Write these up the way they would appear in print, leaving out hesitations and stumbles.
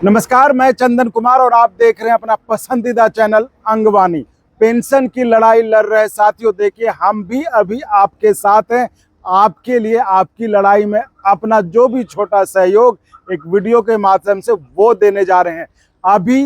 नमस्कार, मैं चंदन कुमार और आप देख रहे हैं अपना पसंदीदा चैनल अंगवानी। पेंशन की लड़ाई लड़ रहे साथियों, देखिए हम भी अभी आपके साथ हैं। आपके लिए आपकी लड़ाई में अपना जो भी छोटा सहयोग एक वीडियो के माध्यम से वो देने जा रहे हैं। अभी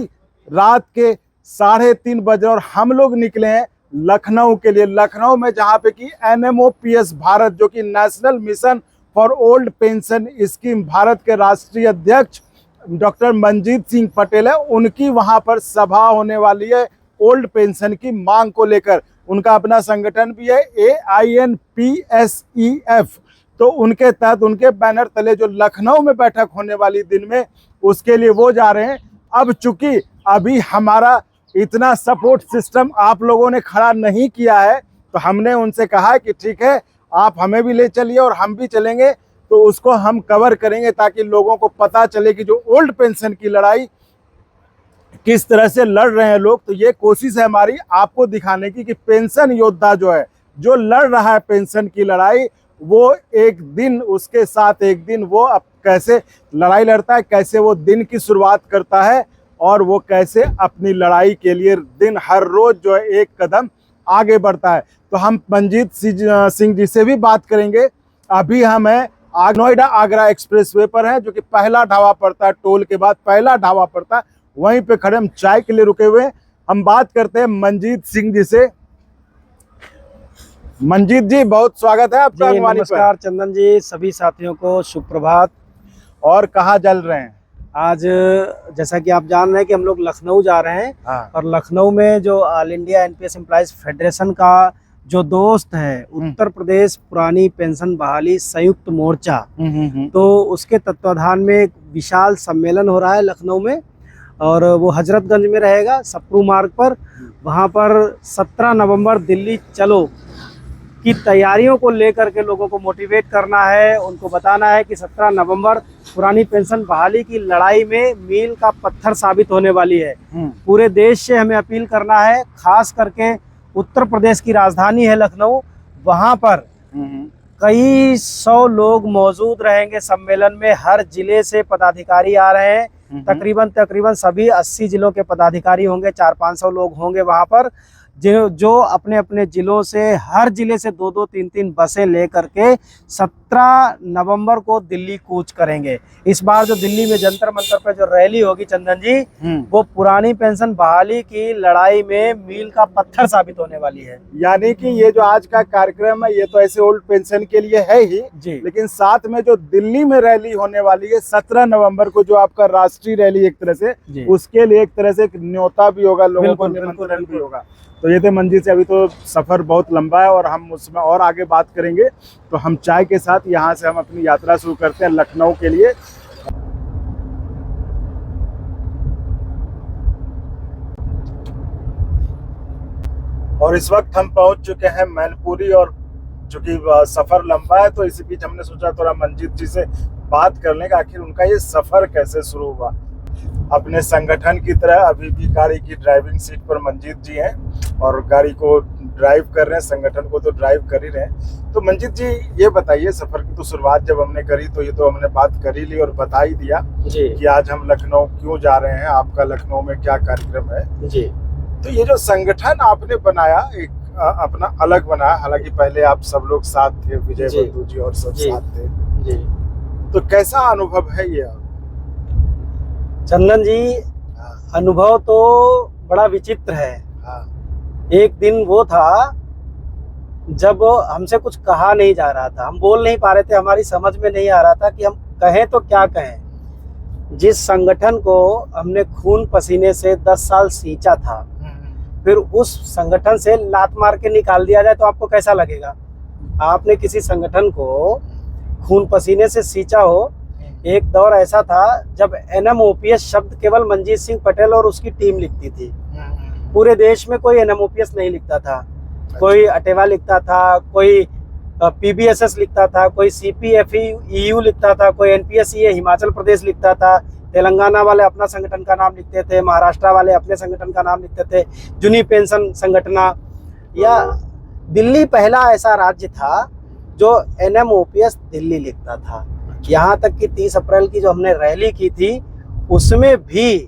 रात के 3:30 बजे और हम लोग निकले हैं लखनऊ के लिए। लखनऊ में जहाँ पे कि NMOPS भारत, जो कि national mission for old pension scheme Bharat के राष्ट्रीय अध्यक्ष डॉक्टर मंजीत सिंह पटेल है, उनकी वहां पर सभा होने वाली है ओल्ड पेंशन की मांग को लेकर। उनका अपना संगठन भी है AINPSEF, तो उनके तहत उनके बैनर तले जो लखनऊ में बैठक होने वाली दिन में, उसके लिए वो जा रहे हैं। अब चूंकि अभी हमारा इतना सपोर्ट सिस्टम आप लोगों ने खड़ा नहीं किया है, तो हमने उनसे कहा कि ठीक है, आप हमें भी ले चलिए और हम भी चलेंगे, तो उसको हम कवर करेंगे ताकि लोगों को पता चले कि जो ओल्ड पेंशन की लड़ाई किस तरह से लड़ रहे हैं लोग। तो ये कोशिश है हमारी आपको दिखाने की कि पेंशन योद्धा जो है, जो लड़ रहा है पेंशन की लड़ाई, वो एक दिन उसके साथ एक दिन वो अब कैसे लड़ाई लड़ता है, कैसे वो दिन की शुरुआत करता है और वो कैसे अपनी लड़ाई के लिए दिन हर रोज जो है एक कदम आगे बढ़ता है। तो हम मंजीत सिंह जी से भी बात करेंगे। अभी हम हैं नोएडा आगरा एक्सप्रेसवे पर है, जो कि पहला ढाबा पड़ता है, टोल के बाद पहला ढाबा पड़ता है, वहीं पे खड़े हम चाय के लिए रुके हुए हैं। हम बात करते हैं मंजीत सिंह जी से। मंजीत जी, बहुत स्वागत है आपका अंगवानी पर। नमस्कार चंदन जी, सभी साथियों को शुभ प्रभात। और कहाँ चल रहे हैं आज जैसा कि आप जान रहे हैं कि हम लोग लखनऊ जा रहे हैं। हाँ। और लखनऊ में जो all India NPS employees federation का जो दोस्त है, उत्तर प्रदेश पुरानी पेंशन बहाली संयुक्त मोर्चा, तो उसके तत्वाधान में एक विशाल सम्मेलन हो रहा है लखनऊ में, और वो हजरतगंज में रहेगा सप्रू मार्ग पर। वहाँ पर 17 नवंबर दिल्ली चलो की तैयारियों को लेकर के लोगों को मोटिवेट करना है। उनको बताना है कि 17 नवंबर पुरानी पेंशन बहाली की लड़ाई में मील का पत्थर साबित होने वाली है। पूरे देश से हमें अपील करना है, खास करके उत्तर प्रदेश की राजधानी है लखनऊ, वहां पर कई 100 लोग मौजूद रहेंगे सम्मेलन में। हर जिले से पदाधिकारी आ रहे हैं, तकरीबन सभी 80 जिलों के पदाधिकारी होंगे, 400-500 लोग होंगे वहां पर, जो अपने अपने जिलों से, हर जिले से 2-2, 3-3 बसें लेकर के 17 नवंबर को दिल्ली कूच करेंगे। इस बार जो दिल्ली में जंतर मंतर पे जो रैली होगी चंदन जी, वो पुरानी पेंशन बहाली की लड़ाई में मील का पत्थर साबित होने वाली है। यानी कि ये जो आज का कार्यक्रम है, ये तो ऐसे ओल्ड पेंशन के लिए है ही जी, लेकिन साथ में जो दिल्ली में रैली होने वाली है 17 नवंबर को, जो आपका राष्ट्रीय रैली एक तरह से, उसके लिए एक तरह से एक न्योता भी होगा, लोगों को निमंत्रण भी होगा। तो ये थे मंजीत से। अभी तो सफ़र बहुत लंबा है और हम उसमें और आगे बात करेंगे। तो हम चाय के साथ यहाँ से हम अपनी यात्रा शुरू करते हैं लखनऊ के लिए। और इस वक्त हम पहुंच चुके हैं मैनपुरी, और चूंकि सफ़र लंबा है तो इसी बीच हमने सोचा थोड़ा मंजीत जी से बात कर लें कि आखिर उनका ये सफ़र कैसे शुरू हुआ। अपने संगठन की तरह अभी भी गाड़ी की ड्राइविंग सीट पर मंजीत जी हैं और गाड़ी को ड्राइव कर रहे हैं, संगठन को तो ड्राइव कर ही रहे हैं। तो मंजीत जी, ये बताइए, सफ़र की तो शुरुआत जब हमने करी तो ये तो हमने बात कर ही ली और बता ही दिया कि आज हम लखनऊ क्यों जा रहे हैं, आपका लखनऊ में क्या कार्यक्रम है जी। तो ये जो संगठन आपने बनाया, एक अपना अलग बनाया, हालांकि पहले आप सब लोग साथ थे, विजय बंधु जी और सब साथ थे जी, तो कैसा अनुभव है ये चंदन जी? अनुभव तो बड़ा विचित्र है। एक दिन वो था जब हमसे कुछ कहा नहीं जा रहा था, हम बोल नहीं पा रहे थे, हमारी समझ में नहीं आ रहा था कि हम कहें तो क्या कहें। जिस संगठन को हमने खून पसीने से 10 साल सींचा था, फिर उस संगठन से लात मार के निकाल दिया जाए तो आपको कैसा लगेगा? आपने किसी संगठन को खून पसीने से सींचा हो। एक दौर ऐसा था जब NMOPS शब्द केवल मंजीत सिंह पटेल और उसकी टीम लिखती थी। पूरे देश में कोई NMOPS नहीं लिखता था। कोई अटेवा लिखता था, कोई PBSS लिखता था, कोई CPFE लिखता था, कोई NPSE हिमाचल प्रदेश लिखता था, तेलंगाना वाले अपना संगठन का नाम लिखते थे, महाराष्ट्र वाले अपने संगठन का नाम लिखते थे, जूनी पेंशन संगठना। या दिल्ली पहला ऐसा राज्य था जो NMOPS दिल्ली लिखता था। यहाँ तक कि 30 अप्रैल की जो हमने रैली की थी, उसमें भी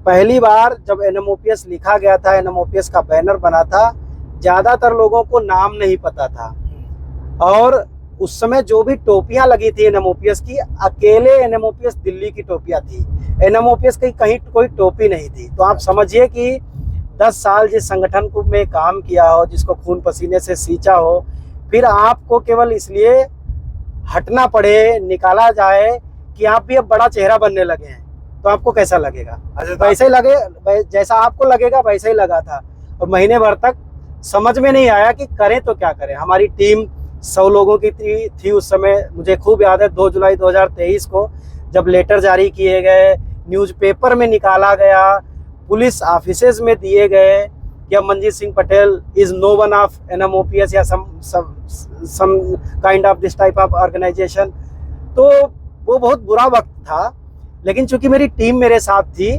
पहली बार जब NMOPS लिखा गया था, NMOPS का बैनर बना था, ज़्यादातर लोगों को नाम नहीं पता था। और उस समय जो भी टोपियां लगी थी NMOPS की, अकेले NMOPS दिल्ली की टोपियां थी, NMOPS की कहीं कोई टोपी नहीं थी। तो आप समझिए कि 10 साल जिस संगठन को में काम किया हो, जिसको खून पसीने से सींचा हो, फिर आपको केवल इसलिए हटना पड़े, निकाला जाए कि आप भी अब बड़ा चेहरा बनने लगे हैं, तो आपको कैसा लगेगा? वैसे ही लगे, जैसा आपको लगेगा वैसा ही लगा था। और महीने भर तक समझ में नहीं आया कि करें तो क्या करें। हमारी टीम 100 लोगों की थी उस समय। मुझे खूब याद है 2 जुलाई 2023 को जब लेटर जारी किए गए, न्यूज़पेपर में निकाला गया, पुलिस ऑफिसेज में दिए गए कि Manjeet Singh Patel is no one of NMOPS या some kind of this type of organisation. तो वो बहुत बुरा वक्त था, लेकिन चूंकि मेरी टीम मेरे साथ थी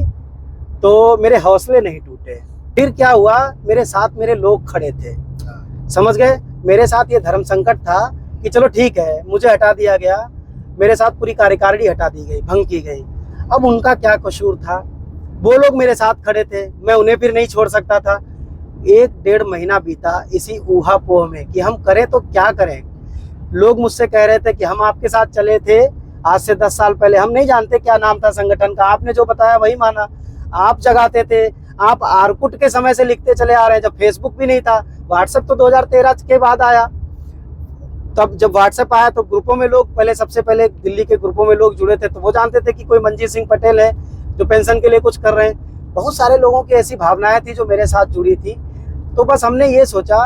तो मेरे हौसले नहीं टूटे। फिर क्या हुआ, मेरे साथ मेरे लोग खड़े थे, समझ गए। मेरे साथ ये धर्म संकट था कि चलो ठीक है, मुझे हटा दिया गया, मेरे साथ पूरी कार्यकारिणी हटा दी गई, भंग की गई। अब उनका क्या कसूर था? वो लोग मेरे साथ खड़े थे, मैं उन्हें फिर नहीं छोड़ सकता था। 1-1.5 महीना बीता इसी ऊहापोह में कि हम करें तो क्या करें। लोग मुझसे कह रहे थे कि हम आपके साथ चले थे आज से 10 साल पहले, हम नहीं जानते क्या नाम था संगठन का, आपने जो बताया वही माना। आप जगाते थे, आप आरकुट के समय से लिखते चले आ रहे हैं, जब फेसबुक भी नहीं था। व्हाट्सएप तो 2013 के बाद आया। तब जब व्हाट्सएप आया तो ग्रुपों में लोग, पहले सबसे पहले दिल्ली के ग्रुपों में लोग जुड़े थे, तो वो जानते थे कि कोई मनजीत सिंह पटेल है जो पेंशन के लिए कुछ कर रहे हैं। बहुत सारे लोगों की ऐसी भावनाएं थी जो मेरे साथ जुड़ी थी। तो बस हमने ये सोचा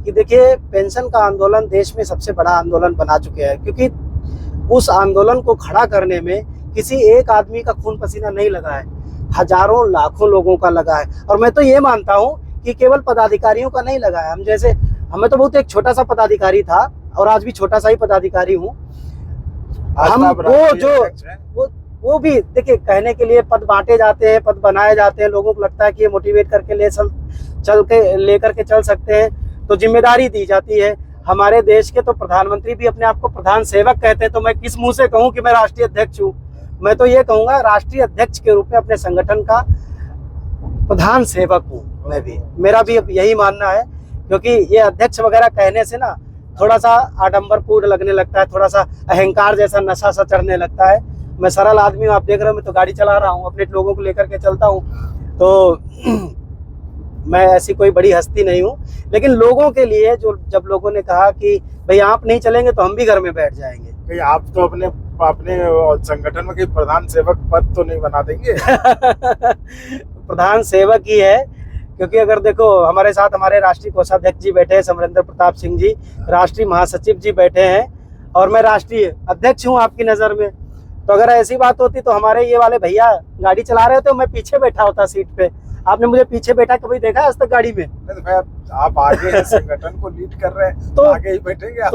कि देखिए, पेंशन का आंदोलन देश में सबसे बड़ा आंदोलन बना चुके हैं, क्योंकि उस आंदोलन को खड़ा करने में किसी एक आदमी का खून पसीना नहीं लगा है, हजारों लाखों लोगों का लगा है। और मैं तो ये मानता हूँ कि केवल पदाधिकारियों का नहीं लगा है। हमें तो बहुत एक छोटा सा पदाधिकारी था और आज भी छोटा सा ही पदाधिकारी हूँ। हम वो भी देखिए, कहने के लिए पद बांटे जाते हैं, पद बनाए जाते हैं, लोगों को लगता है कि ये मोटिवेट करके लेकर के चल सकते हैं, तो जिम्मेदारी दी जाती है। हमारे देश के तो प्रधानमंत्री भी अपने आप को प्रधान सेवक कहते हैं, तो मैं किस मुंह से कहूं कि मैं राष्ट्रीय अध्यक्ष हूं? मैं तो ये कहूंगा राष्ट्रीय अध्यक्ष के रूप में अपने संगठन का प्रधान सेवक हूं मैं भी। मेरा भी यही मानना है, क्योंकि ये अध्यक्ष वगैरह कहने से ना थोड़ा सा आडंबरपूर्ण लगने लगता है, थोड़ा सा अहंकार जैसा नशा सा चढ़ने लगता है। मैं सरल आदमी हूँ, आप देख रहे हो, मैं तो गाड़ी चला रहा हूँ, अपने लोगों को लेकर के चलता हूँ, तो मैं ऐसी कोई बड़ी हस्ती नहीं हूँ। लेकिन लोगों के लिए जब लोगों ने कहा कि भाई आप नहीं चलेंगे तो हम भी घर में बैठ जाएंगे। आप तो अपने संगठन में प्रधान सेवक पद तो नहीं बना देंगे? प्रधान सेवक ही है, क्योंकि अगर देखो हमारे साथ हमारे राष्ट्रीय कोषाध्यक्ष जी बैठे हैं, समरेंद्र प्रताप सिंह जी, राष्ट्रीय महासचिव जी बैठे हैं, और मैं राष्ट्रीय अध्यक्ष हूँ आपकी नज़र में। तो अगर ऐसी बात होती तो हमारे ये वाले भैया गाड़ी चला रहे थे, मैं पीछे बैठा होता सीट पे। आपने मुझे पीछे बैठा कभी देखा आज तक गाड़ी में? नहीं भाई, आप आगे हैं, संगठन को लीड कर रहे हैं, तो आगे ही बैठेंगे आप।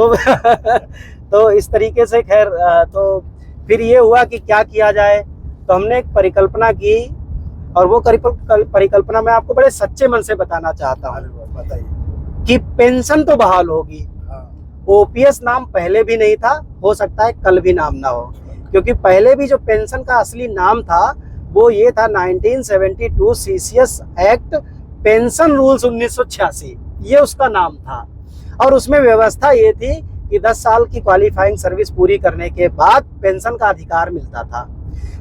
तो इस तरीके से खैर, तो फिर ये हुआ कि क्या किया जाए। तो हमने एक परिकल्पना की, और वो परिकल्पना मैं आपको बड़े सच्चे मन से बताना चाहता हूँ। बताइए। कि पेंशन तो बहाल होगी। OPS नाम पहले भी नहीं था, हो सकता है कल भी नाम ना हो, क्योंकि पहले भी जो पेंशन का असली नाम था वो ये था 1972 CCS एक्ट पेंशन रूल्स 1986, ये उसका नाम था। और उसमें व्यवस्था ये थी कि 10 साल की क्वालिफाइंग सर्विस पूरी करने के बाद पेंशन का अधिकार मिलता था।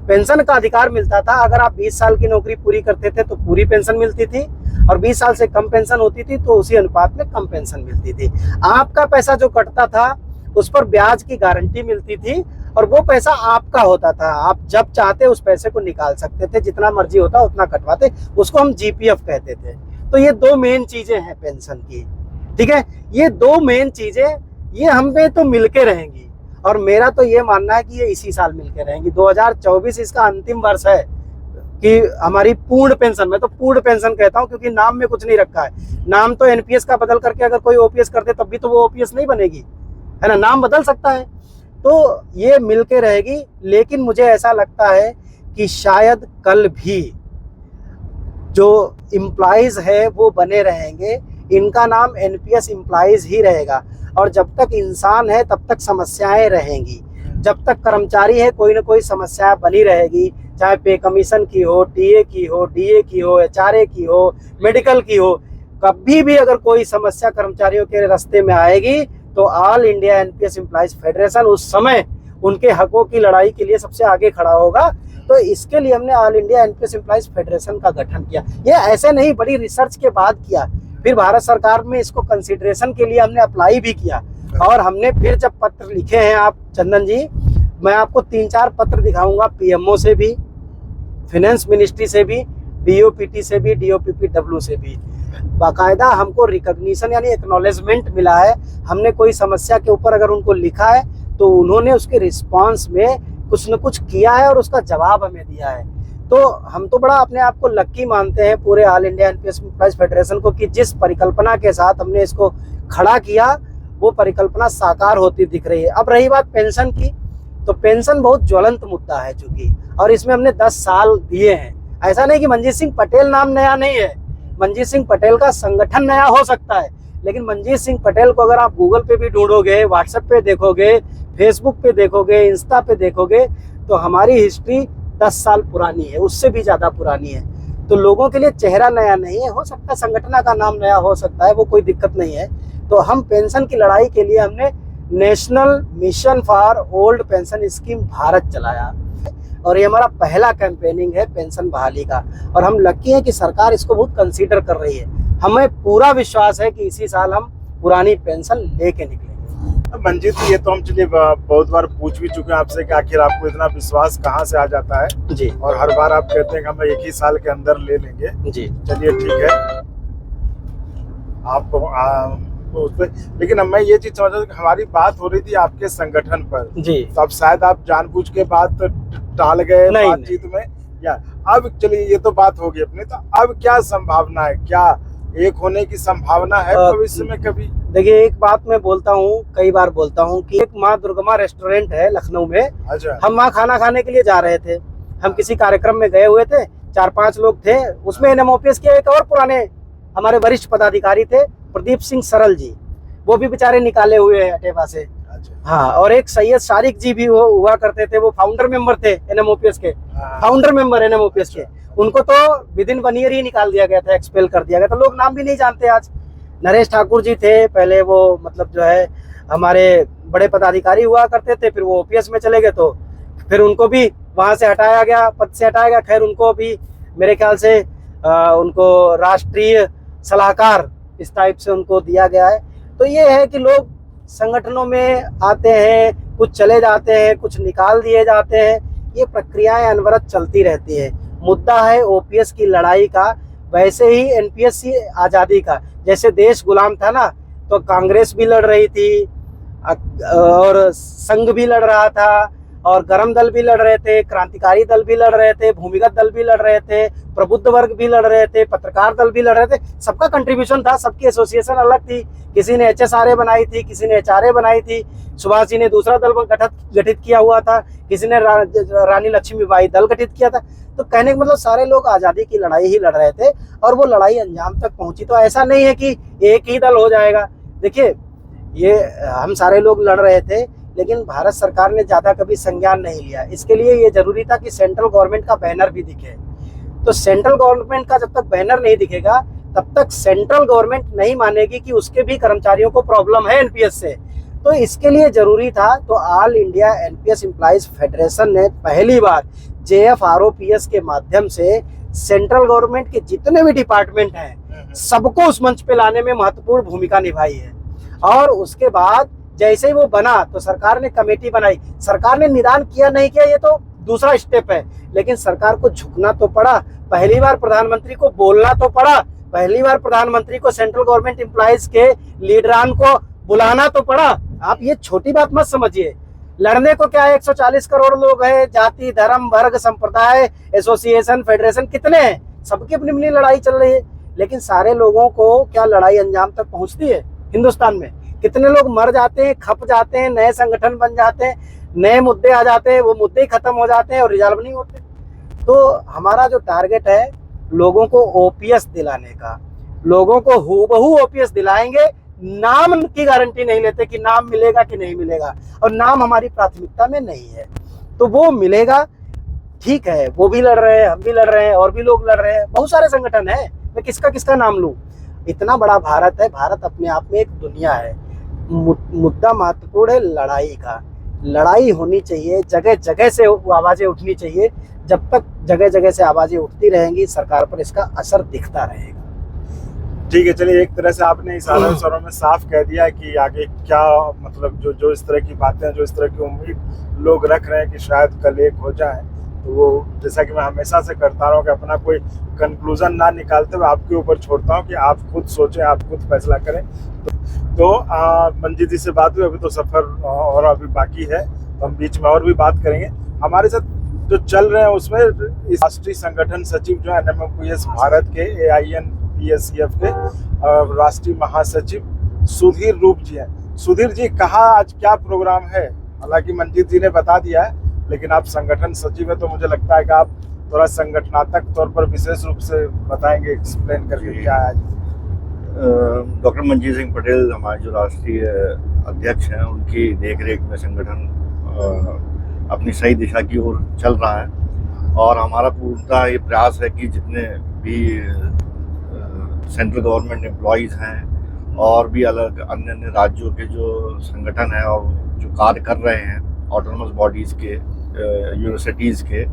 पेंशन का अधिकार मिलता था, अगर आप 20 साल की नौकरी पूरी करते थे तो पूरी पेंशन मिलती थी, और 20 साल से कम पेंशन होती थी तो उसी अनुपात में कम पेंशन मिलती थी। आपका पैसा जो कटता था उस पर ब्याज की गारंटी मिलती थी, और वो पैसा आपका होता था। आप जब चाहते उस पैसे को निकाल सकते थे, जितना मर्जी होता उतना कटवाते, उसको हम GPF कहते थे। तो ये 2 मेन चीजें हैं पेंशन की, ठीक है। ये 2 मेन चीजें ये हमें तो मिलके रहेंगी, और मेरा तो ये मानना है कि ये इसी साल मिलके रहेंगी। 2024 इसका अंतिम वर्ष है कि हमारी पूर्ण पेंशन, मैं तो पूर्ण पेंशन कहता हूँ क्योंकि नाम में कुछ नहीं रखा है। नाम तो NPS का बदल करके अगर कोई OPS कर दे तब भी तो वो OPS नहीं बनेगी, है ना, नाम बदल सकता है। तो ये मिलके रहेगी, लेकिन मुझे ऐसा लगता है कि शायद कल भी जो एम्प्लॉइज है वो बने रहेंगे, इनका नाम NPS एम्प्लॉइज ही रहेगा। और जब तक इंसान है तब तक समस्याएं रहेंगी, जब तक कर्मचारी है कोई ना कोई समस्या बनी रहेगी। चाहे पे कमीशन की हो, टीए की हो, डीए की हो, एचआरए की हो, मेडिकल की हो, कभी भी अगर कोई समस्या कर्मचारियों के रास्ते में आएगी तो all India NPS employees federation उस समय उनके हकों की लड़ाई के लिए सबसे आगे खड़ा होगा। तो इसके लिए हमने all India NPS employees federation का गठन किया। ये ऐसे नहीं, बड़ी रिसर्च के बाद किया। फिर भारत सरकार में इसको कंसिडरेशन के लिए हमने अप्लाई भी किया, और हमने फिर जब पत्र लिखे हैं, आप चंदन जी, मैं आपको 3-4 पत्र दिखाऊंगा, पीएमओ से भी, फाइनेंस मिनिस्ट्री से भी, डीओपीटी से भी, डीओपीपीडब्ल्यू से भी बाकायदा हमको रिकॉग्निशन यानी एक्नॉलेजमेंट मिला है। हमने कोई समस्या के ऊपर अगर उनको लिखा है तो उन्होंने उसके रिस्पांस में कुछ न कुछ किया है और उसका जवाब हमें दिया है। तो हम तो बड़ा अपने आप को लक्की मानते हैं पूरे all India NPS employees federation को कि जिस परिकल्पना के साथ हमने इसको खड़ा किया वो परिकल्पना साकार होती दिख रही है। अब रही बात पेंशन की, तो पेंशन बहुत ज्वलंत मुद्दा है चूंकि, और इसमें हमने 10 साल दिए हैं। ऐसा नहीं कि मंजीत सिंह पटेल नाम नया नहीं है, मंजीत सिंह पटेल का संगठन नया हो सकता है, लेकिन मंजीत सिंह पटेल को अगर आप गूगल पे भी ढूंढोगे, व्हाट्सएप पे देखोगे, फेसबुक पे देखोगे, इंस्टा पे देखोगे, तो हमारी हिस्ट्री 10 साल पुरानी है, उससे भी ज़्यादा पुरानी है। तो लोगों के लिए चेहरा नया नहीं है, हो सकता है संगठन का नाम नया हो सकता है, वो कोई दिक्कत नहीं है। तो हम पेंशन की लड़ाई के लिए हमने national mission for old pension scheme Bharat चलाया, और ये हमारा पहला कैंपेनिंग है पेंशन बहाली का, और हम लकी हैं कि सरकार इसको बहुत कंसीडर कर रही है। हमें पूरा विश्वास है कि इसी साल हम पुरानी पेंशन लेके निकलेंगे। मंजीत जी, ये तो हम चलिए बहुत बार पूछ भी चुके हैं आपसे कि आखिर आपको इतना विश्वास कहाँ से आ जाता है जी, और हर बार आप कहते हैं कि हम 1 ही साल के अंदर ले लेंगे। जी, चलिए ठीक है, आपको उस पे, लेकिन अब मैं ये चीज समझ रहा हूँ कि हमारी बात हो रही थी आपके संगठन पर जी, तो अब शायद आप जानबूझ के बात टाल गए बातचीत में, या अब चलिए ये तो बात होगी अपनी, तो अब क्या संभावना है, क्या एक होने की संभावना है भविष्य में कभी? देखिए, एक बात मैं बोलता हूँ, कई बार बोलता हूँ कि एक माँ दुर्गमा रेस्टोरेंट है लखनऊ में। अच्छा। हम वहाँ खाना खाने के लिए जा रहे थे, हम किसी कार्यक्रम में गए हुए थे, 4-5 लोग थे, उसमें एनएमओपीएस के एक और पुराने हमारे वरिष्ठ पदाधिकारी थे, प्रदीप सिंह सरल जी, वो भी बेचारे निकाले हुए हैं अटेवा से। हाँ, और एक सैयद शारिक जी भी वो हुआ करते थे, वो फाउंडर मेंबर थे एनएमओपीएस के, फाउंडर मेंबर एनएमओपीएस के। उनको तो विद इन 1 ईयर ही निकाल दिया गया था, एक्सपेल कर दिया गया था, लोग नाम भी नहीं जानते आज। नरेश ठाकुर जी थे पहले, वो मतलब जो है हमारे बड़े पदाधिकारी हुआ करते थे, फिर वो ओपीएस में चले गए, तो फिर उनको भी वहां से हटाया गया, पद से हटाया गया। खैर, उनको भी मेरे ख्याल से उनको राष्ट्रीय सलाहकार इस टाइप से उनको दिया गया है। तो ये है कि लोग संगठनों में आते हैं, कुछ चले जाते हैं, कुछ निकाल दिए जाते हैं, ये प्रक्रियाएं अनवरत चलती रहती है। मुद्दा है ओपीएस की लड़ाई का, वैसे ही एनपीएस की आज़ादी का। जैसे देश गुलाम था ना, तो कांग्रेस भी लड़ रही थी और संघ भी लड़ रहा था, और गरम दल भी लड़ रहे थे, क्रांतिकारी दल भी लड़ रहे थे, भूमिगत दल भी लड़ रहे थे, प्रबुद्ध वर्ग भी लड़ रहे थे, पत्रकार दल भी लड़ रहे थे। सबका कंट्रीब्यूशन था, सबकी एसोसिएशन अलग थी। किसी ने एचएसआरए बनाई थी, किसी ने एचआरए बनाई थी, सुभाष जी ने दूसरा दल गठित किया हुआ था, किसी ने रानी लक्ष्मीबाई दल गठित किया था। तो कहने का मतलब सारे लोग आज़ादी की लड़ाई ही लड़ रहे थे, और वो लड़ाई अंजाम तक पहुंची। तो ऐसा नहीं है कि एक ही दल हो जाएगा। देखिए, ये हम सारे लोग लड़ रहे थे, लेकिन भारत सरकार ने ज़्यादा कभी संज्ञान नहीं लिया। इसके लिए ये जरूरी था कि सेंट्रल गवर्नमेंट का बैनर भी दिखे। तो सेंट्रल गवर्नमेंट का जब तक बैनर नहीं दिखेगा, तब तक सेंट्रल गवर्नमेंट नहीं मानेगी कि उसके भी कर्मचारियों को प्रॉब्लम है एनपीएस से। तो इसके लिए जरूरी था, तो all India NPS employees federation ने पहली बार जेएफआरओपीएस के माध्यम से सेंट्रल गवर्नमेंट के जितने भी डिपार्टमेंट हैं, सबको उस मंच पे लाने में महत्वपूर्ण भूमिका निभाई है। और उसके बाद जैसे ही वो बना, तो सरकार ने कमेटी बनाई। सरकार ने निदान किया नहीं किया, ये तो दूसरा स्टेप है, लेकिन सरकार को झुकना तो पड़ा। पहली बार प्रधानमंत्री को बोलना तो पड़ा, पहली बार प्रधानमंत्री को सेंट्रल गवर्नमेंट एम्प्लॉइज के लीडरान को बुलाना तो पड़ा। आप ये छोटी बात मत समझिए। लड़ने को क्या है, 140 करोड़ लोग हैं, जाति, धर्म, वर्ग, संप्रदाय, एसोसिएशन, फेडरेशन कितने हैं, सबकी अपनी अपनी लड़ाई चल रही है। लेकिन सारे लोगों को क्या लड़ाई अंजाम तक पहुंचती है? हिंदुस्तान में कितने लोग मर जाते हैं, खप जाते हैं, नए संगठन बन जाते हैं, नए मुद्दे आ जाते हैं, वो मुद्दे खत्म हो जाते हैं और रिजॉल्व नहीं होते। तो हमारा जो टारगेट है लोगों को ओपीएस दिलाने का, लोगों को हूबहू ओपीएस दिलाएंगे। नाम की गारंटी नहीं लेते कि नाम मिलेगा कि नहीं मिलेगा, और नाम हमारी प्राथमिकता में नहीं है, तो वो मिलेगा। ठीक है, वो भी लड़ रहे हैं, हम भी लड़ रहे हैं, और भी लोग लड़ रहे हैं, बहुत सारे संगठन है, मैं किसका किसका नाम लूं। इतना बड़ा भारत है, भारत अपने आप में एक दुनिया है। मुद्दा महत्वपूर्ण है लड़ाई का, लड़ाई होनी चाहिए, जगह जगह से आवाजें उठनी चाहिए। जब तक जगह जगह से आवाजें उठती रहेंगी, सरकार पर इसका असर दिखता रहेगा। ठीक है, चलिए, एक तरह से आपने इशारों स्वरों में साफ कह दिया कि आगे क्या, मतलब जो इस तरह की बातें, जो इस तरह की उम्मीद लोग रख रहे हैं कि शायद कल एक हो जाए, तो वो जैसा कि मैं हमेशा से करता रहा हूँ कि अपना कोई कंक्लूजन ना निकालते हुए आपके ऊपर छोड़ता हूँ कि आप खुद सोचें, आप खुद फैसला करें। तो मंजीत जी से बात हुई, अभी तो सफ़र और अभी बाकी है, तो हम बीच में और भी बात करेंगे। हमारे साथ जो चल रहे हैं उसमें इस राष्ट्रीय संगठन सचिव जो है NMPS भारत के AINPSCF के राष्ट्रीय महासचिव सुधीर रूप जी हैं। सुधीर जी, कहाँ आज क्या प्रोग्राम है? हालांकि मंजीत जी ने बता दिया है, लेकिन आप संगठन सचिव है, तो मुझे लगता है कि आप थोड़ा संगठनात्मक तौर पर विशेष रूप से बताएंगे, एक्सप्लेन करके क्या है आज। डॉक्टर मंजीत सिंह पटेल हमारे जो राष्ट्रीय अध्यक्ष हैं, उनकी देखरेख में संगठन अपनी सही दिशा की ओर चल रहा है, और हमारा पूर्णतः ये प्रयास है कि जितने भी सेंट्रल गवर्नमेंट एम्प्लॉयज़ हैं और भी अलग अन्य अन्य राज्यों के जो संगठन हैं और जो कार्य कर रहे हैं, ऑटोनमस बॉडीज़ के, यूनिवर्सिटीज़ के,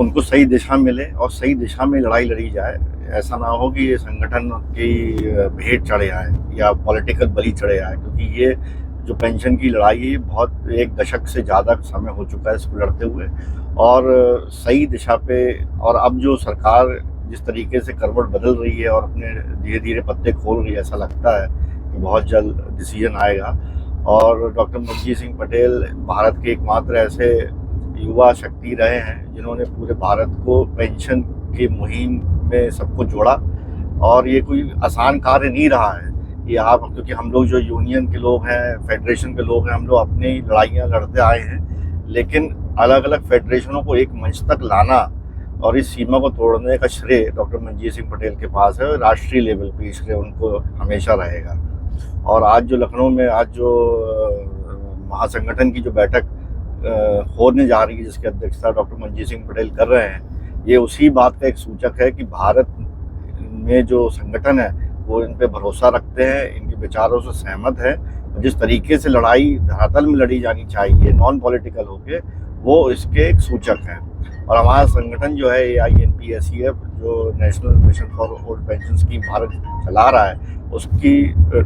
उनको सही दिशा मिले और सही दिशा में लड़ाई लड़ी जाए। ऐसा ना हो कि ये संगठन की भेंट चढ़े आए या पॉलिटिकल बलि चढ़े आए, क्योंकि ये जो पेंशन की लड़ाई है, बहुत एक दशक से ज़्यादा समय हो चुका है इसको लड़ते हुए, और सही दिशा पे, और अब जो सरकार जिस तरीके से करवट बदल रही है और अपने धीरे धीरे पत्ते खोल रही है, ऐसा लगता है कि बहुत जल्द डिसीजन आएगा। और डॉक्टर मंजीत सिंह पटेल भारत के एकमात्र ऐसे युवा शक्ति रहे हैं जिन्होंने पूरे भारत को पेंशन की मुहिम में सबको जोड़ा, और ये कोई आसान कार्य नहीं रहा है कि आप, क्योंकि हम लोग जो यूनियन के लोग हैं, फेडरेशन के लोग हैं, हम लोग अपनी लड़ाइयाँ लड़ते आए हैं, लेकिन अलग अलग फेडरेशनों को एक मंच तक लाना और इस सीमा को तोड़ने का श्रेय डॉक्टर मंजीत सिंह पटेल के पास है। राष्ट्रीय लेवल पे श्रेय उनको हमेशा रहेगा। और आज जो लखनऊ में आज जो महासंगठन की जो बैठक होने जा रही है, जिसकी अध्यक्षता डॉक्टर मंजीत सिंह पटेल कर रहे हैं, ये उसी बात का एक सूचक है कि भारत में जो संगठन है वो इन पे भरोसा रखते हैं, इनके विचारों से सहमत है। जिस तरीके से लड़ाई धरातल में लड़ी जानी चाहिए, नॉन पॉलिटिकल होके, वो इसके एक सूचक हैं। और हमारा संगठन जो है AINPSCF, जो national mission for old pension scheme Bharat चला रहा है, उसकी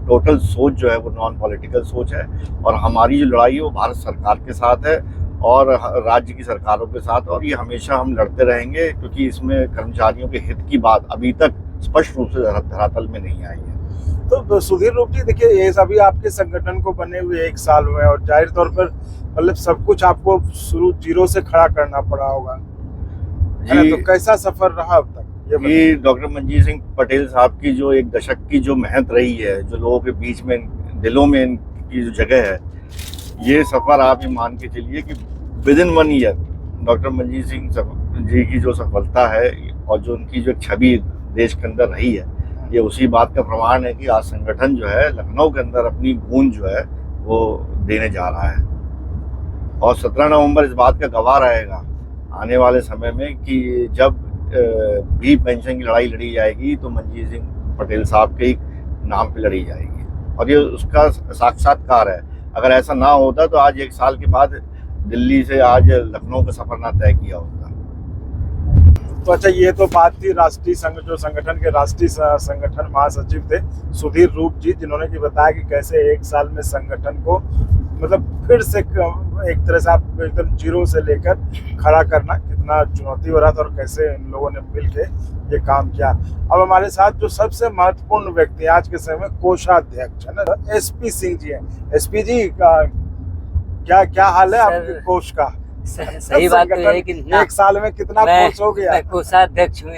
टोटल सोच जो है वो नॉन पॉलिटिकल सोच है। और हमारी जो लड़ाई है वो भारत सरकार के साथ है और राज्य की सरकारों के साथ, और ये हमेशा हम लड़ते रहेंगे, क्योंकि इसमें कर्मचारियों के हित की बात अभी तक स्पष्ट रूप से धरातल में नहीं आई है। तो सुधीर रूप जी, देखिए, ये सभी आपके संगठन को बने हुए 1 साल हुए, और जाहिर तौर पर मतलब सब कुछ आपको शुरू जीरो से खड़ा करना पड़ा होगा, है ना? तो कैसा सफर रहा अब तक? ये डॉक्टर मंजीत सिंह पटेल साहब की जो एक दशक की जो मेहनत रही है, जो लोगों के बीच में, दिलों में इनकी जो जगह है, ये सफर आप ये मान के चलिए कि within 1 year doctor Manjeet Singh ji की जो सफलता है और जो उनकी जो छवि देश के अंदर रही है, ये उसी बात का प्रमाण है कि आज संगठन जो है लखनऊ के अंदर अपनी गूंज जो है वो देने जा रहा है। और 17 नवंबर इस बात का गवाह रहेगा आने वाले समय में कि जब भी पेंशन की लड़ाई लड़ी जाएगी तो मंजीत सिंह पटेल साहब के ही नाम पे लड़ी जाएगी, और ये उसका साक्षात्कार है। अगर ऐसा ना होता तो आज 1 साल के बाद दिल्ली से आज लखनऊ का सफर ना तय किया होता। तो अच्छा, ये तो बात थी राष्ट्रीय जो संगठन के राष्ट्रीय संगठन महासचिव थे सुधीर रूप जी, जिन्होंने कि बताया कि कैसे 1 साल में संगठन को मतलब फिर से एक तरह से आप एकदम जीरो से लेकर खड़ा करना कितना चुनौती हो रहा था, और कैसे इन लोगों ने मिलके ये काम किया। अब हमारे साथ जो सबसे महत्वपूर्ण व्यक्ति आज के समय में कोषाध्यक्ष है ना, SP सिंह जी हैं। SP जी का क्या हाल है आपके कोष का? सही बात तो है कि 1 साल में कितना कोष हो गया? मैं कोषाध्यक्ष हूँ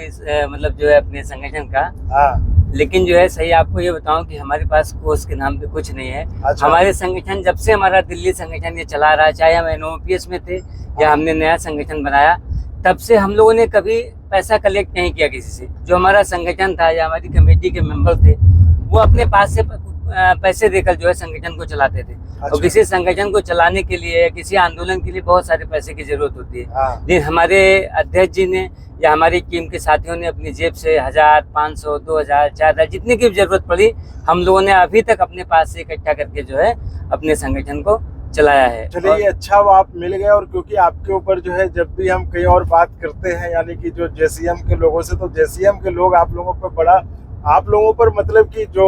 मतलब जो है अपने संगठन का। हाँ। लेकिन जो है सही आपको ये बताऊं कि हमारे पास कोष के नाम पे कुछ नहीं है। अच्छा। हमारे संगठन जब से हमारा दिल्ली संगठन ये चला रहा है, चाहे हम NOPS में थे या हमने नया संगठन बनाया, तब से हम लोगों ने कभी पैसा कलेक्ट नहीं किया किसी से। जो हमारा संगठन था या हमारी कमेटी के मेंबर थे, वो अपने पास से पैसे देकर जो है संगठन को चलाते थे। और किसी संगठन को चलाने के लिए, किसी आंदोलन के लिए बहुत सारे पैसे की जरूरत होती है। लेकिन हमारे अध्यक्ष जी ने या हमारी टीम के साथियों ने अपनी जेब से 1000, 500, 2000, 4000 जितनी की जरूरत पड़ी हम लोगों ने अभी तक अपने पास से इकट्ठा करके जो है अपने संगठन को चलाया है। चलिए ये अच्छा वो आप मिल गए। और क्योंकि आपके ऊपर जो है जब भी हम कहीं और बात करते हैं यानी कि जो जेसीएम के लोगों से, तो जेसीएम के लोग आप लोगों पर बड़ा, आप लोगों पर मतलब कि जो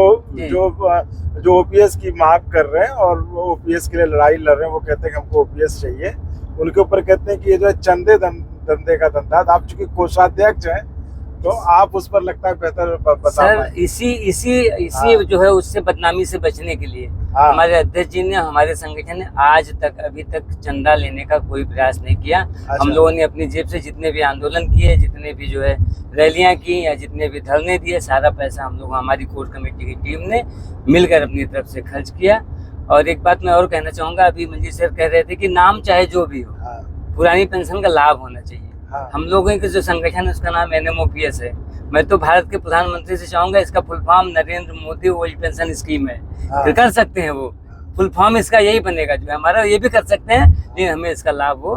ओपीएस की मांग कर रहे हैं और वो ओपीएस के लिए लड़ाई लड़ रहे हैं, वो कहते हैं कि हमको ओपीएस चाहिए, उनके ऊपर कहते हैं कि ये जो है चंदे धंधे का धंधा। आप चूंकि कोषाध्यक्ष हैं तो आप उस पर लगता है बेहतर बता सर। इसी जो है उससे बदनामी से बचने के लिए हमारे अध्यक्ष जी ने, हमारे संगठन ने आज तक अभी तक चंदा लेने का कोई प्रयास नहीं किया। हम लोगों ने अपनी जेब से जितने भी आंदोलन किए, जितने भी जो है रैलियां की या जितने भी धरने दिए, सारा पैसा हम लोग हमारी कोर कमेटी की टीम ने मिलकर अपनी तरफ से खर्च किया। और एक बात मैं और कहना चाहूँगा, अभी मंजीत सर कह रहे थे कि नाम चाहे जो भी हो, पुरानी पेंशन का लाभ होना चाहिए। हम लोगों के जो संगठन है उसका नाम NMOPS है। मैं तो भारत के प्रधानमंत्री से चाहूंगा इसका full form Narendra Modi old pension scheme है। फिर कर सकते हैं, वो फुल फॉर्म इसका यही बनेगा जो हमारा, ये भी कर सकते हैं, लेकिन हमें इसका लाभ वो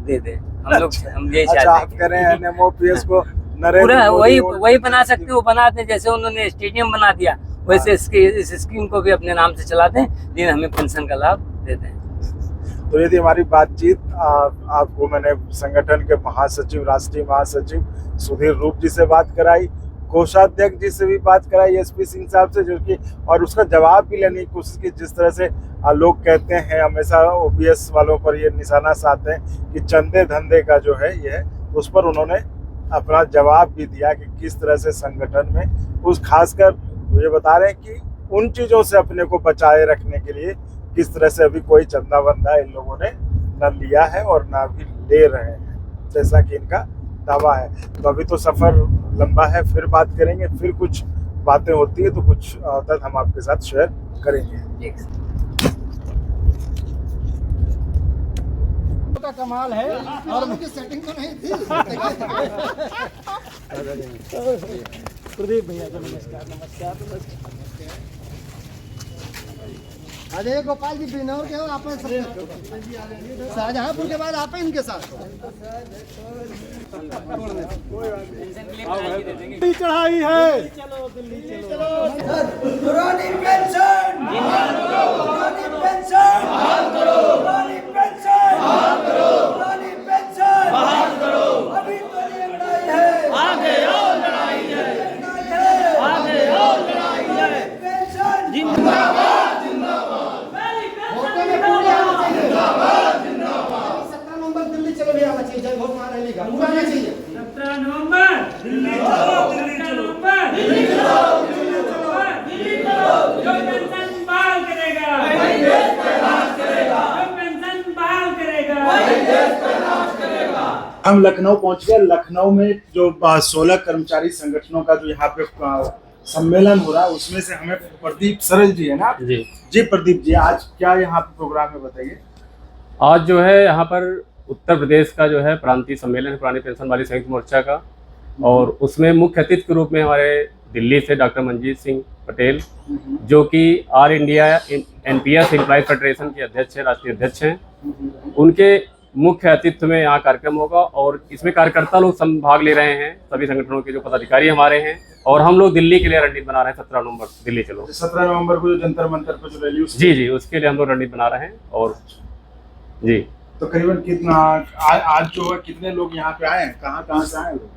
दे दे। हम लोग हम यही चाहते हैं। NMOPS को पूरा वही बना सकते हैं, वो बनाते हैं। जैसे उन्होंने स्टेडियम बना दिया वैसे इस स्कीम को भी अपने नाम से चलाते हैं, लेकिन हमें पेंशन का लाभ देते हैं। तो ये थी हमारी बातचीत। आपको मैंने संगठन के महासचिव, राष्ट्रीय महासचिव सुधीर रूप जी से बात कराई, कोषाध्यक्ष जी से भी बात कराई, SP सिंह साहब से, जो कि और उसका जवाब भी लेने की कोशिश की। जिस तरह से लोग कहते हैं हमेशा OPS वालों पर ये निशाना साधते हैं कि चंदे धंधे का जो है ये है, उस पर उन्होंने अपना जवाब भी दिया कि किस तरह से संगठन में उस खासकर ये बता रहे हैं कि उन चीज़ों से अपने को बचाए रखने के लिए किस तरह से अभी कोई चंदा वंदा इन लोगों ने न लिया है और ना भी ले रहे हैं, जैसा कि इनका दावा है। तो अभी तो सफ़र लंबा है, फिर बात करेंगे, फिर कुछ बातें होती है तो कुछ तक हम आपके साथ शेयर करेंगे। का कमाल है और उनकी सेटिंग तो नहीं थी। प्रदीप भैया को नमस्कार। अजय गोपाल जी बिनौर के हो, आप शाहजहांपुर के बाद आप इनके साथ चढ़ाई है। चलो दिल्ली चलो। पुरानी पेंशन पुरानी पेंशन पुरानी पेंशन पुरानी पेंशन अभी तो ये लड़ाई है, आगे और लड़ाई है, आगे और लड़ाई है। पेंशन जिंदाबाद। उड़ाना चाहिए। 17 नवंबर दिल्ली चलो, दिल्ली चलो, दिल्ली चलो, दिल्ली चलो, दिल्ली चलो। जो पेंशन बहाल करेगा वही देश का राज करेगा, जो पेंशन बहाल करेगा वही देश का राज करेगा। हम लखनऊ पहुंच गए। लखनऊ में जो 16 कर्मचारी संगठनों का जो यहाँ पे सम्मेलन हो रहा है, उसमें से हमें प्रदीप सरल जी है ना जी प्रदीप जी, आज क्या यहाँ पे प्रोग्राम है बताइए। आज जो है यहाँ पर उत्तर प्रदेश का जो है प्रांतीय सम्मेलन है पुरानी पेंशन वाली संयुक्त मोर्चा का, और उसमें मुख्य अतिथि के रूप में हमारे दिल्ली से डॉक्टर मंजीत सिंह पटेल, जो कि all India NPS employ federation के अध्यक्ष हैं, राष्ट्रीय अध्यक्ष हैं, उनके मुख्य अतिथि में यहाँ कार्यक्रम होगा। और इसमें कार्यकर्ता लोग भाग ले रहे हैं, सभी संगठनों के जो पदाधिकारी हमारे हैं, और हम लोग दिल्ली के लिए रणनीति बना रहे हैं। 17 नवंबर दिल्ली चलो, 17 नवंबर को जो जंतर मंतर पर जो रैली, जी उसके लिए हम लोग रणनीति बना रहे हैं। और जी तो करीबन कितना आज जो है कितने लोग यहाँ पे आए हैं, कहाँ से आए लोग?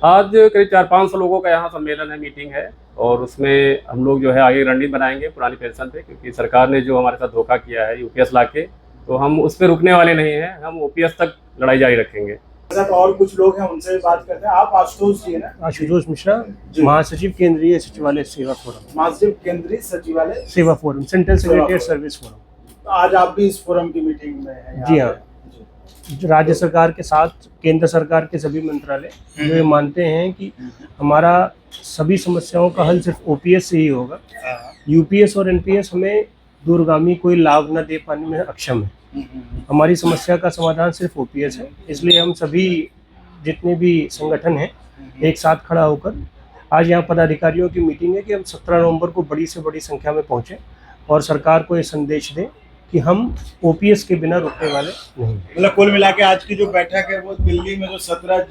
आज करीब 400-500 लोगों का यहाँ सम्मेलन है, मीटिंग है, और उसमें हम लोग जो है आगे रणनीति बनाएंगे पुरानी पेंशन पे, क्योंकि सरकार ने जो हमारे साथ धोखा किया है UPS लाके, तो हम उस पर रुकने वाले नहीं हैं, हम OPS तक लड़ाई जारी रखेंगे। और कुछ लोग हैं, उनसे बात करते हैं। आप आशुतोष जी है ना? आशुतोष मिश्रा, महासचिव केंद्रीय सचिवालय सेवा फोरम। महासचिव केंद्रीय सचिवालय सेवा forum, central secretariat service forum. तो आज आप भी इस फोरम की मीटिंग में हैं? जी हाँ, राज्य सरकार के साथ केंद्र सरकार के सभी मंत्रालय जो ये मानते हैं कि हमारा सभी समस्याओं का हल सिर्फ OPS से ही होगा। UPS और NPS हमें दूरगामी कोई लाभ न दे पाने में अक्षम है। हमारी समस्या का समाधान सिर्फ OPS है। इसलिए हम सभी जितने भी संगठन हैं एक साथ खड़ा होकर आज यहाँ पदाधिकारियों की मीटिंग है कि हम 17 नवंबर को बड़ी से बड़ी संख्या में पहुँचें और सरकार को ये संदेश दें कि हम ओपीएस के बिना रुकने वाले नहीं हैं। मतलब कुल मिला के आज की जो बैठक है वो दिल्ली में जो 17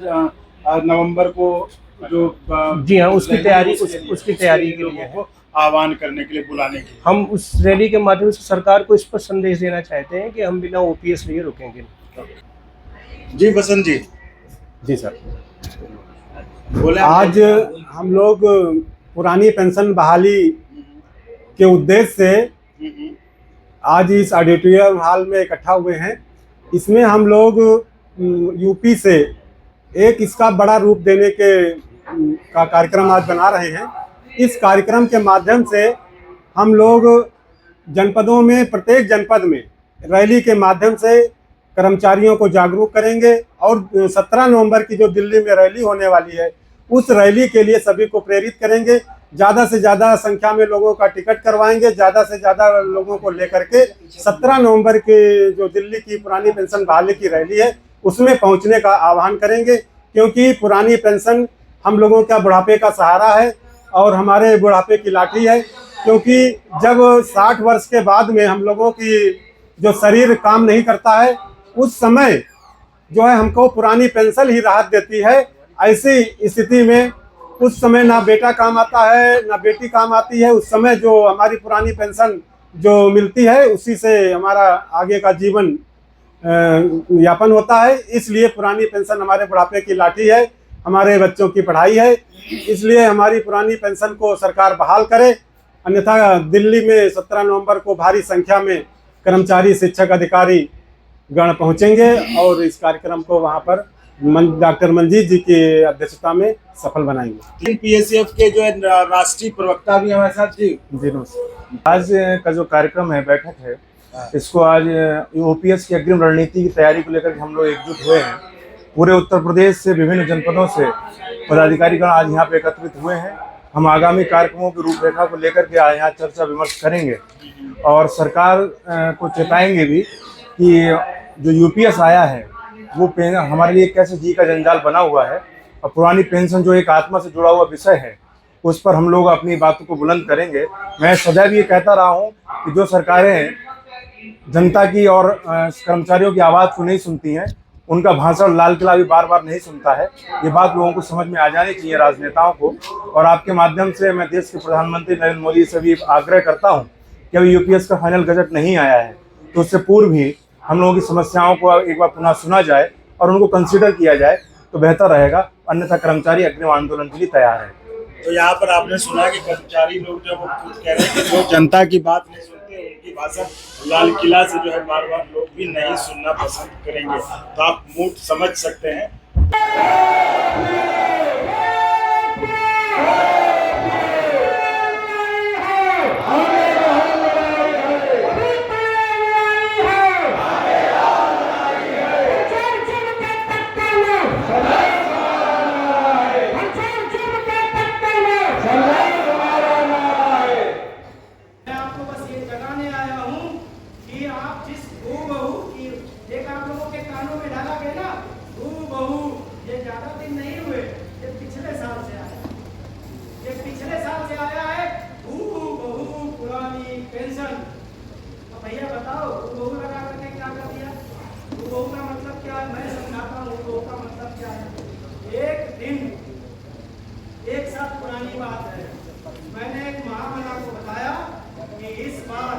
नवंबर को जो जी हाँ, उसकी तैयारी उसकी तैयारी के लिए को आह्वान करने के लिए, बुलाने के लिए हम उस रैली के माध्यम से सरकार को इस पर संदेश देना चाहते हैं कि हम बिना ओपीएस लिए रुकेंगे। जी बसंत जी। जी सर, बोले आज हम लोग पुरानी पेंशन बहाली के उद्देश्य से आज इस ऑडिटोरियम हॉल में इकट्ठा हुए हैं। इसमें हम लोग यूपी से एक इसका बड़ा रूप देने का कार्यक्रम आज बना रहे हैं। इस कार्यक्रम के माध्यम से हम लोग जनपदों में, प्रत्येक जनपद में रैली के माध्यम से कर्मचारियों को जागरूक करेंगे और 17 नवंबर की जो दिल्ली में रैली होने वाली है उस रैली के लिए सभी को प्रेरित करेंगे। ज़्यादा से ज़्यादा संख्या में लोगों का टिकट करवाएंगे, ज़्यादा से ज़्यादा लोगों को लेकर के 17 नवंबर की जो दिल्ली की पुरानी पेंशन बहाली की रैली है उसमें पहुंचने का आह्वान करेंगे, क्योंकि पुरानी पेंशन हम लोगों का बुढ़ापे का सहारा है और हमारे बुढ़ापे की लाठी है। क्योंकि जब 60 वर्ष के बाद में हम लोगों की जो शरीर काम नहीं करता है उस समय जो है हमको पुरानी पेंशन ही राहत देती है। ऐसी स्थिति में उस समय ना बेटा काम आता है ना बेटी काम आती है। उस समय जो हमारी पुरानी पेंशन जो मिलती है उसी से हमारा आगे का जीवन यापन होता है। इसलिए पुरानी पेंशन हमारे बुढ़ापे की लाठी है, हमारे बच्चों की पढ़ाई है। इसलिए हमारी पुरानी पेंशन को सरकार बहाल करे, अन्यथा दिल्ली में 17 नवंबर को भारी संख्या में कर्मचारी, शिक्षक, अधिकारी गण पहुंचेंगे और इस कार्यक्रम को वहां पर डॉक्टर मंजीत जी की अध्यक्षता में सफल बनाएंगे। पीएसएफ के जो राष्ट्रीय प्रवक्ता भी हमारे साथ जी। आज का जो कार्यक्रम है, बैठक है, इसको आज ओपीएस की अग्रिम रणनीति की तैयारी को लेकर हम लोग एकजुट हुए हैं। पूरे उत्तर प्रदेश से विभिन्न जनपदों से पदाधिकारीगण आज यहाँ पे एकत्रित हुए हैं। हम आगामी कार्यक्रमों की रूपरेखा को लेकर के यहाँ चर्चा विमर्श करेंगे और सरकार को चेताएंगे भी कि जो यूपीएस आया है वो हमारे लिए कैसे जी का जंजाल बना हुआ है और पुरानी पेंशन जो एक आत्मा से जुड़ा हुआ विषय है उस पर हम लोग अपनी बातों को बुलंद करेंगे। मैं सदैव ये कहता रहा हूँ कि जो सरकारें जनता की और कर्मचारियों की आवाज़ को नहीं सुनती हैं, उनका भाषण लाल किला भी बार बार नहीं सुनता है। ये बात लोगों को समझ में आ जानी चाहिए, राजनेताओं को। और आपके माध्यम से मैं देश के प्रधानमंत्री नरेंद्र मोदी से भी आग्रह करता हूँ कि अभी यूपीएस का फाइनल गजट नहीं आया है तो उससे पूर्व ही हम लोगों की समस्याओं को एक बार पुनः सुना जाए और उनको कंसीडर किया जाए तो बेहतर रहेगा। अन्यथा कर्मचारी अग्रिम आंदोलन के लिए तैयार है। तो यहाँ पर आपने सुना कि कर्मचारी लोग जो कह रहे हैं कि लोग जनता की बात नहीं सुनते, उनकी भाषा लाल किला से जो है बार बार लोग भी नहीं सुनना पसंद करेंगे। तो आप मूड समझ सकते हैं। भैया बताओ बहू लगा करके क्या कर दिया? बहू का मतलब क्या है? मैं समझाता हूँ बहू का मतलब क्या है। एक दिन एक साथ पुरानी बात है, मैंने एक महामना को बताया कि इस बार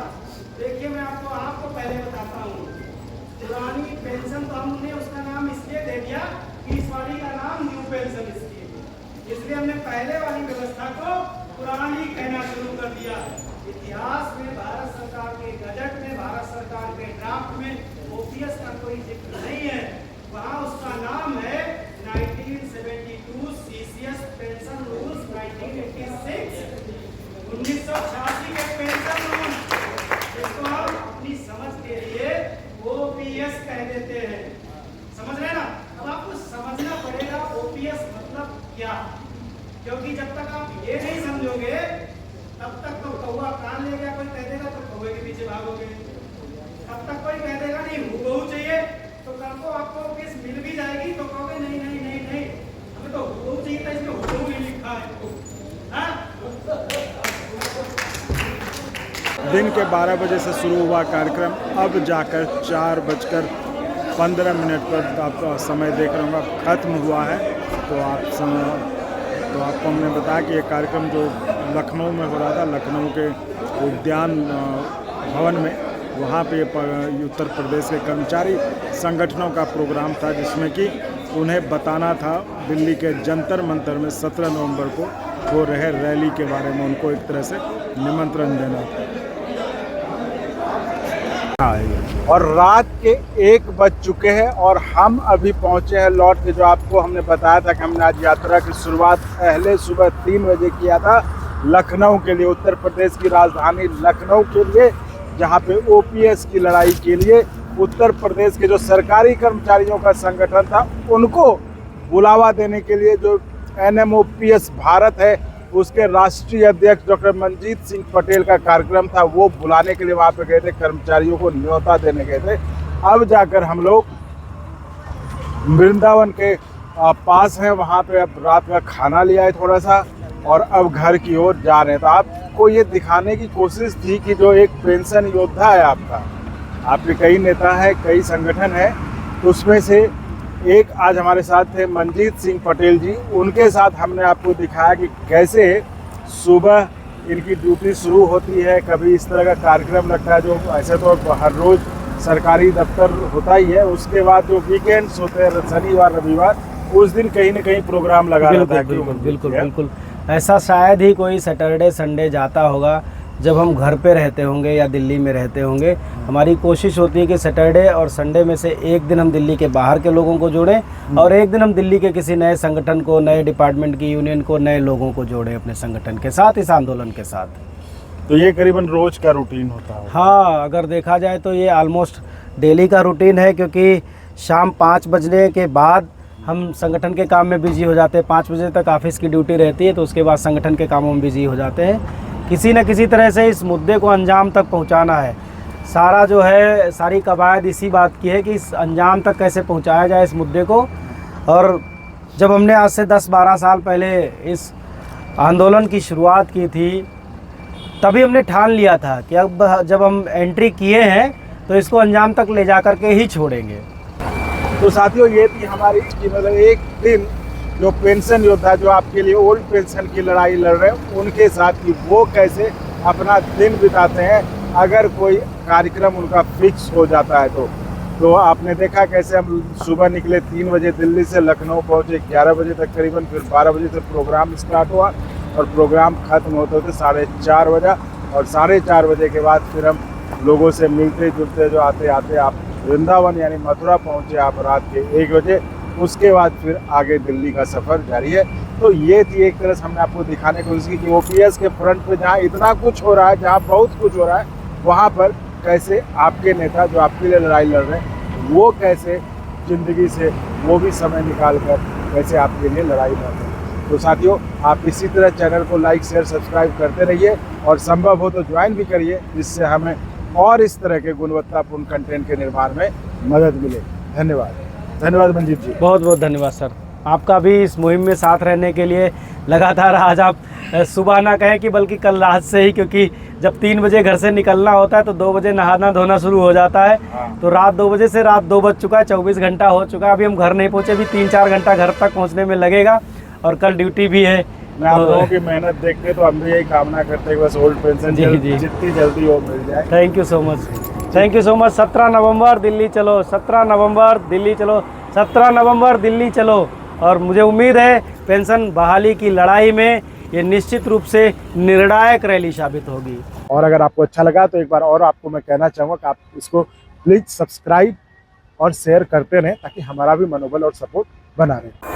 देखिए, मैं आपको पहले बताता हूँ, पुरानी पेंशन तो हमने उसका नाम इसलिए दे दिया कि इस वाली का नाम न्यू पेंशन इसलिए हमने पहले वाली व्यवस्था को पुरानी कहना शुरू कर दिया। इतिहास में भारत सरकार के गजट में, भारत सरकार के ड्राफ्ट में ओपीएस का कोई जिक्र नहीं है। वहाँ उसका नाम है 1972 सीसीएस पेंशन रूल्स 1986, 1986 के पेंशन रूल, जिसको हम अपनी समझ के लिए ओपीएस कह देते हैं। समझ रहे ना? अब आपको समझना पड़ेगा ओपीएस मतलब क्या, क्योंकि जब तक आप ये नहीं समझोगे तब तक तो कौवा कान ले गया कोई कह देगा तो कौवे के पीछे भागोगे। तब तक कोई कह देगा नहीं हूबहू चाहिए तो कल को आपको केस मिल भी जाएगी तो कहोगे नहीं नहीं नहीं नहीं, दिन के 12 बजे से शुरू हुआ कार्यक्रम अब जाकर 4:15 पर आप समय देख रहे होंगे ख़त्म हुआ है। तो आपको हमने बताया कि ये कार्यक्रम जो लखनऊ में हो रहा था, लखनऊ के उद्यान भवन में, वहाँ पे उत्तर प्रदेश के कर्मचारी संगठनों का प्रोग्राम था, जिसमें कि उन्हें बताना था दिल्ली के जंतर मंतर में 17 नवंबर को हो रहे रैली के बारे में, उनको एक तरह से निमंत्रण देना था। और रात के 1 बज चुके हैं और हम अभी पहुंचे हैं लौट के, जो आपको हमने बताया था कि हमने आज यात्रा की शुरुआत पहले सुबह 3 बजे किया था लखनऊ के लिए, उत्तर प्रदेश की राजधानी लखनऊ के लिए, जहां पे ओपीएस की लड़ाई के लिए उत्तर प्रदेश के जो सरकारी कर्मचारियों का संगठन था उनको बुलावा देने के लिए जो NMOPS भारत है उसके राष्ट्रीय अध्यक्ष डॉक्टर मंजीत सिंह पटेल का कार्यक्रम था, वो बुलाने के लिए वहाँ पे गए थे, कर्मचारियों को न्योता देने गए थे। अब जाकर हम लोग वृंदावन के पास हैं, वहाँ पे अब रात का खाना लिया है थोड़ा सा और अब घर की ओर जा रहे हैं। तो आपको ये दिखाने की कोशिश थी कि जो एक पेंशन योद्धा है आपके कई नेता हैं, कई संगठन हैं, तो उसमें से एक आज हमारे साथ थे मंजीत सिंह पटेल जी। उनके साथ हमने आपको दिखाया कि कैसे सुबह इनकी ड्यूटी शुरू होती है, कभी इस तरह का कार्यक्रम लगता है जो ऐसे तो हर रोज़ सरकारी दफ्तर होता ही है, उसके बाद जो वीकेंड्स होते हैं शनिवार रविवार, उस दिन कहीं ना कहीं प्रोग्राम लगा रहता है। बिल्कुल ऐसा शायद ही कोई सैटरडे संडे जाता होगा जब हम घर पे रहते होंगे या दिल्ली में रहते होंगे। हमारी कोशिश होती है कि सैटरडे और संडे में से एक दिन हम दिल्ली के बाहर के लोगों को जोड़ें और एक दिन हम दिल्ली के किसी नए संगठन को, नए डिपार्टमेंट की यूनियन को, नए लोगों को जोड़ें अपने संगठन के साथ, इस आंदोलन के साथ। तो ये करीबन रोज का रूटीन होता है? हाँ, अगर देखा जाए तो ये ऑलमोस्ट डेली का रूटीन है, क्योंकि शाम 5 बजने के बाद हम संगठन के काम में बिजी हो जाते हैं। 5 बजे तक ऑफिस की ड्यूटी रहती है, तो उसके बाद संगठन के कामों में बिजी हो जाते हैं। किसी न किसी तरह से इस मुद्दे को अंजाम तक पहुंचाना है। सारा जो है सारी कवायद इसी बात की है कि इस अंजाम तक कैसे पहुंचाया जाए इस मुद्दे को। और जब हमने आज से 10-12 साल पहले इस आंदोलन की शुरुआत की थी, तभी हमने ठान लिया था कि अब जब हम एंट्री किए हैं तो इसको अंजाम तक ले जा कर के ही छोड़ेंगे। तो साथियों, ये थी हमारी मतलब एक दिन जो पेंशन योद्धा जो आपके लिए ओल्ड पेंशन की लड़ाई लड़ रहे हैं उनके साथ कि वो कैसे अपना दिन बिताते हैं अगर कोई कार्यक्रम उनका फिक्स हो जाता है। तो आपने देखा कैसे हम सुबह निकले 3 बजे दिल्ली से, लखनऊ पहुंचे 11 बजे तक करीबन, फिर 12 बजे से प्रोग्राम स्टार्ट हुआ और प्रोग्राम ख़त्म होते होते 4:30 बजा। और 4:30 बजे के बाद फिर हम लोगों से मिलते जुलते जो आते आते आप वृंदावन यानी मथुरा पहुंचे आप रात के 1 बजे। उसके बाद फिर आगे दिल्ली का सफ़र जारी है। तो ये थी एक तरह से हमने आपको दिखाने की कोशिश की कि ओपीएस के फ्रंट पे जहाँ इतना कुछ हो रहा है, जहाँ बहुत कुछ हो रहा है, वहाँ पर कैसे आपके नेता जो आपके लिए लड़ाई लड़ रहे हैं वो कैसे ज़िंदगी से वो भी समय निकाल कर कैसे आपके लिए लड़ाई लड़ रहे हैं। तो साथियों, आप इसी तरह चैनल को लाइक शेयर सब्सक्राइब करते रहिए और संभव हो तो ज्वाइन भी करिए, जिससे हमें और इस तरह के गुणवत्तापूर्ण कंटेंट के निर्माण में मदद मिले। धन्यवाद मंजीत जी। बहुत बहुत धन्यवाद सर, आपका भी इस मुहिम में साथ रहने के लिए। लगातार आज आप सुबह ना कहें कि बल्कि कल रात से ही, क्योंकि जब 3 बजे घर से निकलना होता है तो 2 बजे नहाना धोना शुरू हो जाता है। तो रात 2 बजे से रात 2 बज चुका है, 24 घंटा हो चुका है। अभी हम घर नहीं पहुँचे, अभी 3-4 घंटा घर तक पहुँचने में लगेगा और कल ड्यूटी भी है। मैं आप लोगों की मेहनत देखते तो हम भी यही कामना करते हैं बस ओल्ड पेंशन जितनी जल्दी वो मिल जाए। Thank you so much, thank you so much. 17 नवंबर दिल्ली चलो, 17 नवंबर दिल्ली चलो, 17 नवंबर दिल्ली चलो। और मुझे उम्मीद है पेंशन बहाली की लड़ाई में ये निश्चित रूप से निर्णायक रैली साबित होगी। और अगर आपको अच्छा लगा तो एक बार और आपको मैं कहना चाहूँगा कि आप इसको प्लीज़ सब्सक्राइब और शेयर करते रहें ताकि हमारा भी मनोबल और सपोर्ट बना रहे।